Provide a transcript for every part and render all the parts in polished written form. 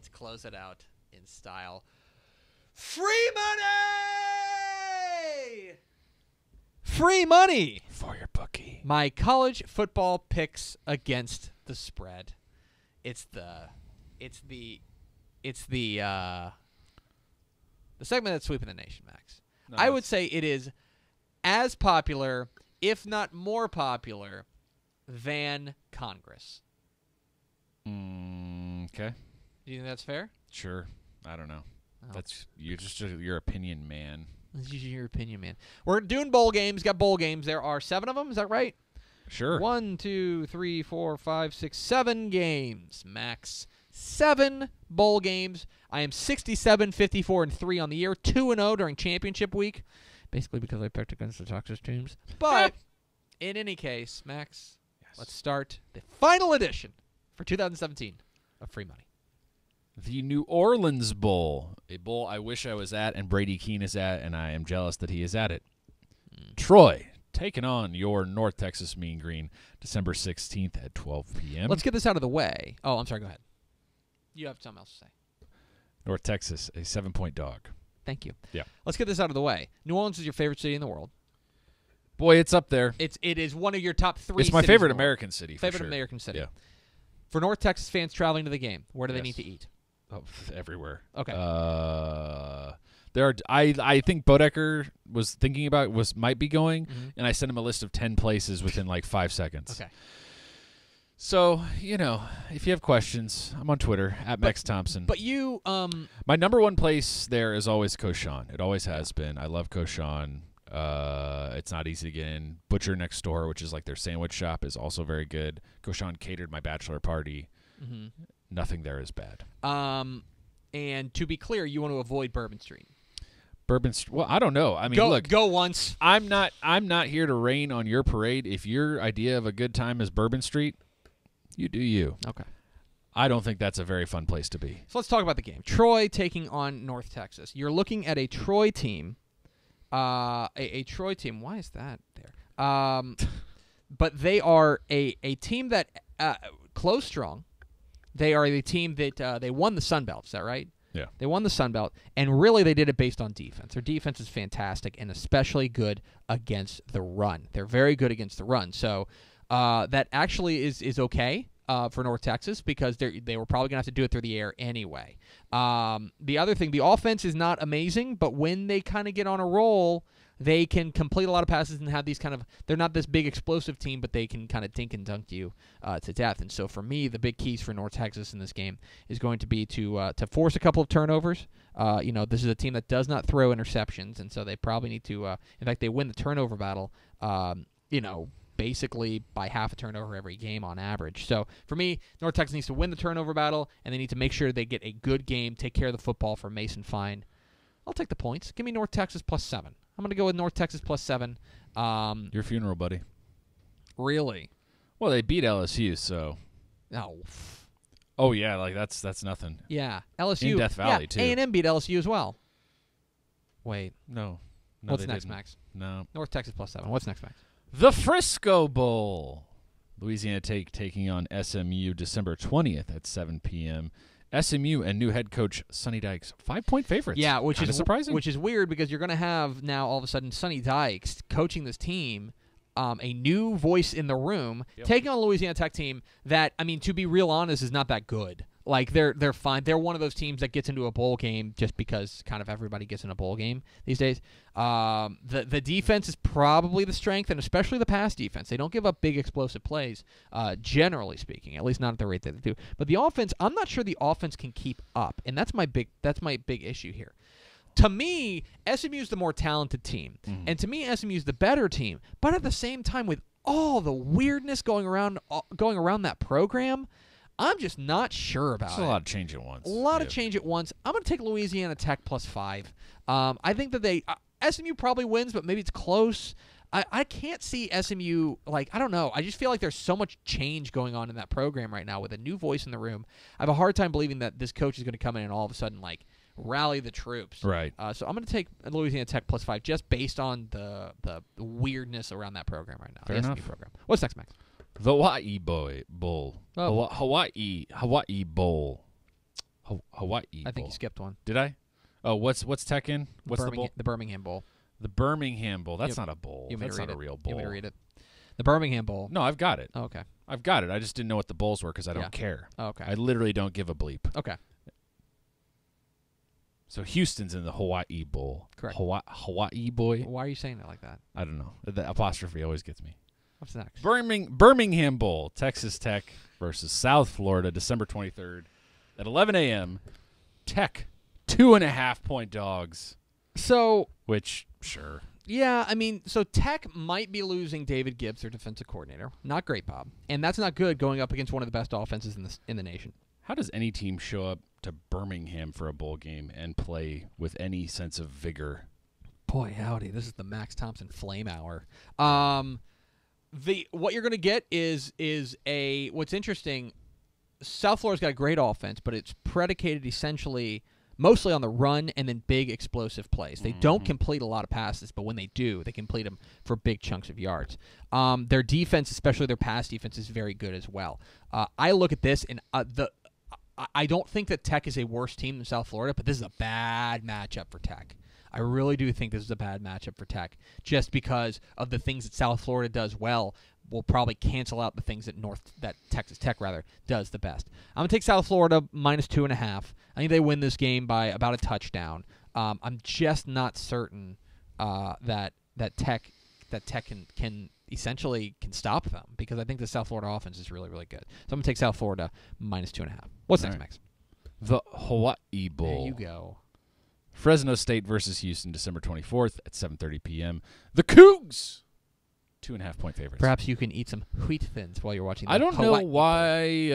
let's close it out in style. Free money! Free money for your bookie. My college football picks against the spread. It's the segment that's sweeping the nation, Max. No, I would say it is as popular, if not more popular, than Congress. Okay. Do you think that's fair? Sure. I don't know. Oh. That's just your opinion, man. This is your opinion, man. We're doing bowl games. Got bowl games. There are 7 of them. Is that right? Sure. 1, 2, 3, 4, 5, 6, 7 games, Max. 7 bowl games. I am 67, 54, and 3 on the year. 2-0 during championship week. Basically because I picked against the Texas teams. But in any case, Max, let's start the final edition for 2017 of Free Money. The New Orleans Bowl, a bowl I wish I was at and Brady Keene is at, and I am jealous that he is at it. Troy, taking on your North Texas Mean Green, December 16th at 12 p.m. Let's get this out of the way. Oh, I'm sorry. Go ahead. You have something else to say. North Texas, a 7-point dog. Thank you. Yeah. Let's get this out of the way. New Orleans is your favorite city in the world. Boy, it's up there. It is one of your top 3 It's my cities favorite in the world. American city, for Favorite sure. American city. Yeah. For North Texas fans traveling to the game, where do they need to eat? Oh, everywhere. Okay. There are. I think Bodecker was thinking about might be going, Mm-hmm. and I sent him a list of 10 places within like 5 seconds. Okay. So if you have questions, I'm on Twitter at Max Thompson. But you, my number one place there is always Cochon. It always has been. I love Cochon. It's not easy to get in. Butcher next door, which is like their sandwich shop, is also very good. Cochon catered my bachelor party. mm-hmm. Nothing there is bad. And to be clear, you want to avoid Bourbon Street. Well, I don't know. I mean, go once. I'm not here to rain on your parade. If your idea of a good time is Bourbon Street, you do you. Okay. I don't think that's a very fun place to be. So let's talk about the game. Troy taking on North Texas. You're looking at a Troy team. A Troy team. Why is that there? But they are a team that close strong. They are the team that they won the Sun Belt. Is that right? Yeah. They won the Sun Belt, and really they did it based on defense. Their defense is fantastic and especially good against the run. They're very good against the run. So that actually is okay for North Texas because they were probably going to have to do it through the air anyway. The other thing, the offense is not amazing, but when they kind of get on a roll, they can complete a lot of passes and have these they're not this big explosive team, but they can kind of dink and dunk you to death. And so for me, the big keys for North Texas in this game is going to be to force a couple of turnovers. This is a team that does not throw interceptions, and so they probably need to, in fact, they win the turnover battle, basically by half a turnover every game on average. So for me, North Texas needs to win the turnover battle, and they need to make sure they get a good game, take care of the football for Mason Fine. I'll take the points. Give me North Texas +7. I'm going to go with North Texas +7. Your funeral, buddy. Really? Well, they beat LSU, so. No. Oh yeah, like that's nothing. Yeah, LSU. In Death Valley too. A&M beat LSU as well. Wait. No. What's next, didn't. Max? No. North Texas +7. What's next, Max? The Frisco Bowl. Louisiana Tech taking on SMU December 20th at 7 p.m. SMU and new head coach Sonny Dykes 5-point favorites. Yeah, which Kinda is surprising. Which is weird because you're going to have now all of a sudden Sonny Dykes coaching this team, a new voice in the room, taking on a Louisiana Tech team that, I mean, to be real honest, is not that good. Like they're fine. They're one of those teams that gets into a bowl game just because kind of everybody gets in a bowl game these days. The defense is probably the strength, and especially the pass defense. They don't give up big explosive plays, generally speaking, at least not at the rate that they do. But the offense, I'm not sure the offense can keep up, and that's my big issue here. To me, SMU is the more talented team, and to me, SMU is the better team. But at the same time, with all the weirdness going around that program, I'm just not sure about it. It's a lot of change at once. A lot of change at once. I'm going to take Louisiana Tech +5. I think that SMU probably wins, but maybe it's close. I can't see SMU, I don't know. I just feel like there's so much change going on in that program right now with a new voice in the room. I have a hard time believing that this coach is going to come in and all of a sudden, rally the troops. Right. So I'm going to take Louisiana Tech +5 just based on the weirdness around that program right now. Fair the enough. SMU program. What's next, Max? The Hawaii Bowl. Oh. Hawaii Bowl. Hawaii I think Bowl. you skipped one. Did I? Oh, what's Tech in? What's the bowl? The Birmingham Bowl. The Birmingham Bowl. That's not a bowl. That's not a real bowl. You want me to read it? The Birmingham Bowl. No, I've got it. Oh, okay. I've got it. I just didn't know what the bowls were because I don't care. Oh, okay. I literally don't give a bleep. Okay. So Houston's in the Hawaii Bowl. Correct. Hawaii boy. Why are you saying that like that? I don't know. The apostrophe always gets me. What's next? Birmingham Bowl. Texas Tech versus South Florida, December 23rd at 11 a.m. Tech 2.5-point dogs. So, which sure. Yeah, I mean, so Tech might be losing David Gibbs, their defensive coordinator. Not great, Bob, and that's not good going up against one of the best offenses in the nation. How does any team show up to Birmingham for a bowl game and play with any sense of vigor? Boy, howdy, this is the Max Thompson Flame Hour. What you're going to get is what's interesting. South Florida's got a great offense, but it's predicated essentially mostly on the run and then big explosive plays. They don't complete a lot of passes, but when they do, they complete them for big chunks of yards. Their defense, especially their pass defense, is very good as well. I look at this, and I don't think that Tech is a worse team than South Florida, but this is a bad matchup for Tech. I really do think this is a bad matchup for Tech, just because of the things that South Florida does well will probably cancel out the things that Texas Tech does the best. I'm gonna take South Florida -2.5. I think they win this game by about a touchdown. I'm just not certain that Tech can essentially stop them, because I think the South Florida offense is really, really good. So I'm gonna take South Florida -2.5. What's next, Max? The Hawaii Bowl. There you go. Fresno State versus Houston, December 24th at 7:30 p.m. The Cougs, 2.5-point favorites. Perhaps you can eat some wheat thins while you're watching. I don't know Hawaii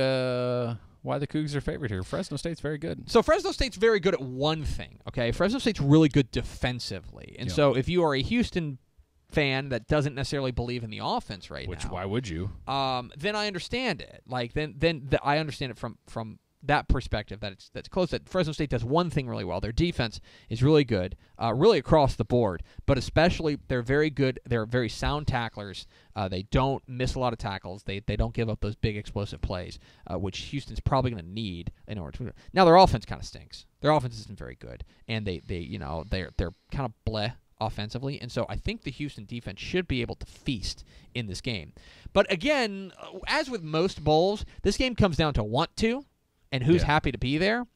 why the Cougs are favored here. Fresno State's very good. So Fresno State's very good at one thing. Okay, Fresno State's really good defensively, and so if you are a Houston fan that doesn't necessarily believe in the offense now, why would you? Then I understand it. Like I understand it from that perspective, that's close. That Fresno State does one thing really well. Their defense is really good, really across the board, but especially they're very good. They're very sound tacklers. They don't miss a lot of tackles. They don't give up those big explosive plays, which Houston's probably going to need in order to. Now their offense kind of stinks. Their offense isn't very good, and they're kind of bleh offensively, and so I think the Houston defense should be able to feast in this game. But again, as with most bowls, this game comes down to want to. And who's happy to be there?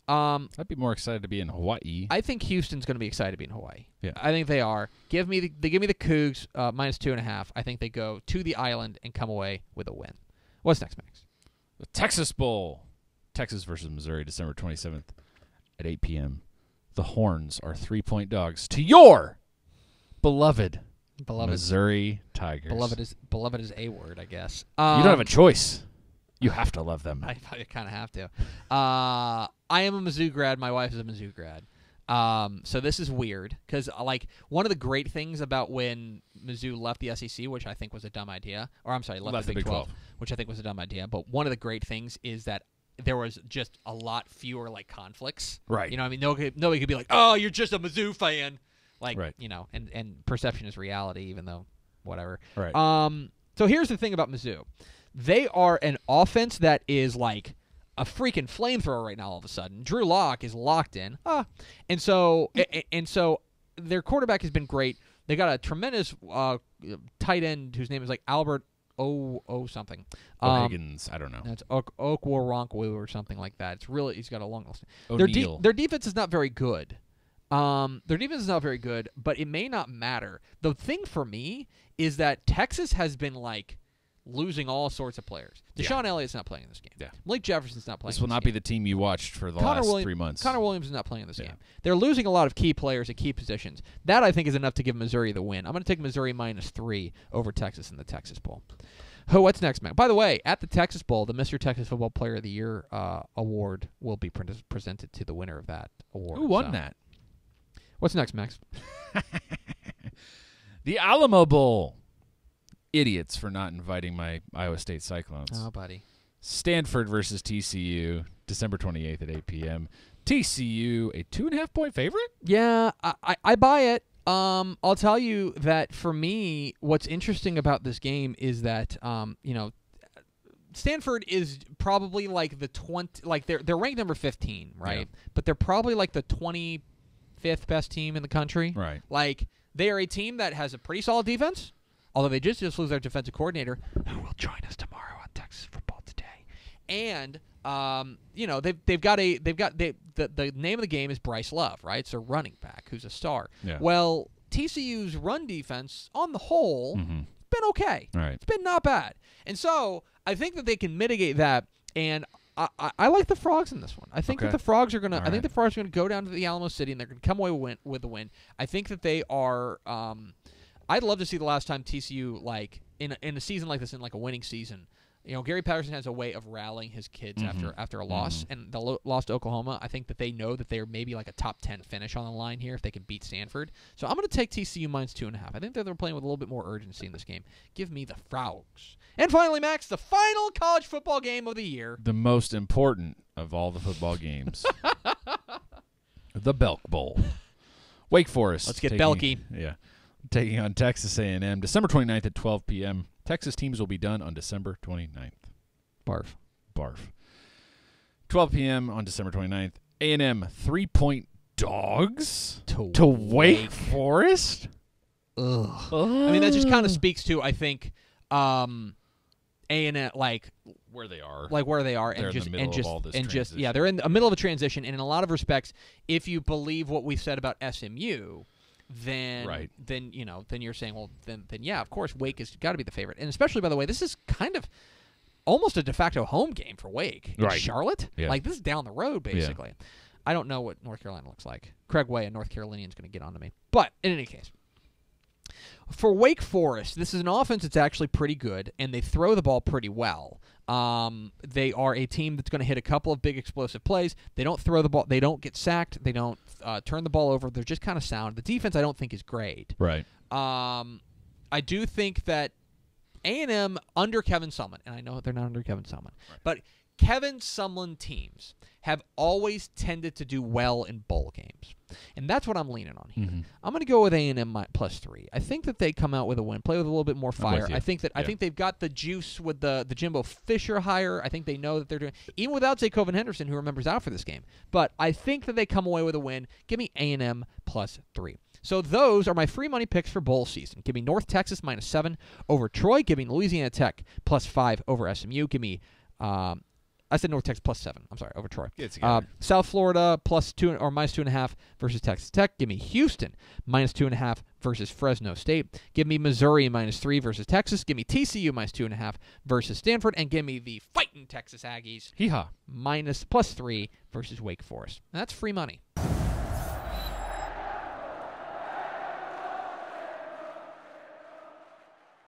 I'd be more excited to be in Hawaii. I think Houston's going to be excited to be in Hawaii. Yeah, I think they are. Give me the Cougs -2.5. I think they go to the island and come away with a win. What's next, Max? The Texas Bowl, Texas versus Missouri, December 27th at 8 p.m. The Horns are 3-point dogs to your beloved Missouri Tigers. Beloved is a word, I guess. You don't have a choice. You have to love them. I kind of have to. I am a Mizzou grad. My wife is a Mizzou grad. So this is weird because, one of the great things about when Mizzou left the SEC, which I think was a dumb idea, or I'm sorry, left the Big 12, which I think was a dumb idea. But one of the great things is that there was just a lot fewer conflicts. Right. You know, I mean, nobody could be like, "Oh, you're just a Mizzou fan," right. You know, and perception is reality, even though whatever. Right. So here's the thing about Mizzou. They are an offense that is like a freaking flamethrower right now all of a sudden. Drew Lock is locked in. And so their quarterback has been great. They got a tremendous tight end whose name is Albert something. O'Higgins, I don't know. It's Okwaronkwu or something like that. He's got a long list. Their defense is not very good. But it may not matter. The thing for me is that Texas has been losing all sorts of players. Deshaun Elliott's not playing in this game. Yeah. Malik Jefferson's not playing. This will not be the team you watched for the last 3 months. Connor Williams is not playing in this game. They're losing a lot of key players at key positions. That I think is enough to give Missouri the win. I'm going to take Missouri -3 over Texas in the Texas Bowl. What's next, Mac? By the way, at the Texas Bowl, the Mr. Texas Football Player of the Year award will be presented to the winner of that award. Who won that? What's next, Max? The Alamo Bowl. Idiots for not inviting my Iowa State Cyclones. Oh, buddy. Stanford versus TCU, December 28th at 8 p.m. TCU, a 2.5-point favorite? Yeah, I buy it. I'll tell you that for me, what's interesting about this game is that, Stanford is probably like the 20, like they're ranked number 15, right? Yeah. But they're probably like the 25th best team in the country. Right. Like they are a team that has a pretty solid defense, although they just lose their defensive coordinator, who will join us tomorrow on Texas Football Today. And the name of the game is Bryce Love, right? It's a running back who's a star. Yeah. Well, TCU's run defense on the whole been okay. Right. It's been not bad. And so I think that they can mitigate that, and I like the Frogs in this one. I think that the Frogs are gonna. I think the Frogs are gonna go down to the Alamo City and they're gonna come away with a win. I think that they are. I'd love to see the last time TCU like in a season like this, in like a winning season. You know, Gary Patterson has a way of rallying his kids after a loss, and the loss to Oklahoma. I think that they know that they're maybe like a top 10 finish on the line here if they can beat Stanford. So I'm going to take TCU minus 2.5. I think that they're playing with a little bit more urgency in this game. Give me the Frogs. And finally, Max, the final college football game of the year. The most important of all the football games. The Belk Bowl. Wake Forest. Let's get Belky. Yeah. Taking on Texas A&M. December 29th at 12 p.m. Texas teams will be done on December 29th. Barf. 12 p.m. on December 29th. A&M 3-point dogs to Wake Forest? Ugh. I mean, that just kind of speaks to, I think, A&M, like where they are. Like where they are. They're in the middle of all this transition. Yeah, they're in the middle of a transition, and in a lot of respects, if you believe what we've said about SMU, then you're saying, well, then yeah, of course, Wake has got to be the favorite. And especially, by the way, this is kind of almost a de facto home game for Wake in Charlotte. Yeah. Like, this is down the road, basically. Yeah. I don't know what North Carolina looks like. Craig Way, a North Carolinian, is going to get onto me. But in any case, for Wake Forest, this is an offense that's actually pretty good, and they throw the ball pretty well. They are a team that's going to hit a couple of big explosive plays. They don't throw the ball. They don't get sacked. They don't turn the ball over. They're just kind of sound. The defense, I don't think, is great. Right. I do think that A&M under Kevin Sumlin, and I know they're not under Kevin Sumlin, but Kevin Sumlin teams have always tended to do well in bowl games. And that's what I'm leaning on here. I'm going to go with A&M +3. I think that they come out with a win, play with a little bit more fire. I think they've got the juice with the Jimbo Fisher hire. I think they know that they're doing, even without Zakoven Henderson, who remembers out for this game. But I think that they come away with a win. Give me A&M +3. So those are my free money picks for bowl season. Give me North Texas -7 over Troy. Give me Louisiana Tech +5 over SMU. Give me I said North Texas +7. I'm sorry, over Troy. South Florida +2 or -2.5 versus Texas Tech. Give me Houston -2.5 versus Fresno State. Give me Missouri -3 versus Texas. Give me TCU -2.5 versus Stanford, and give me the fighting Texas Aggies +3 versus Wake Forest. And that's free money.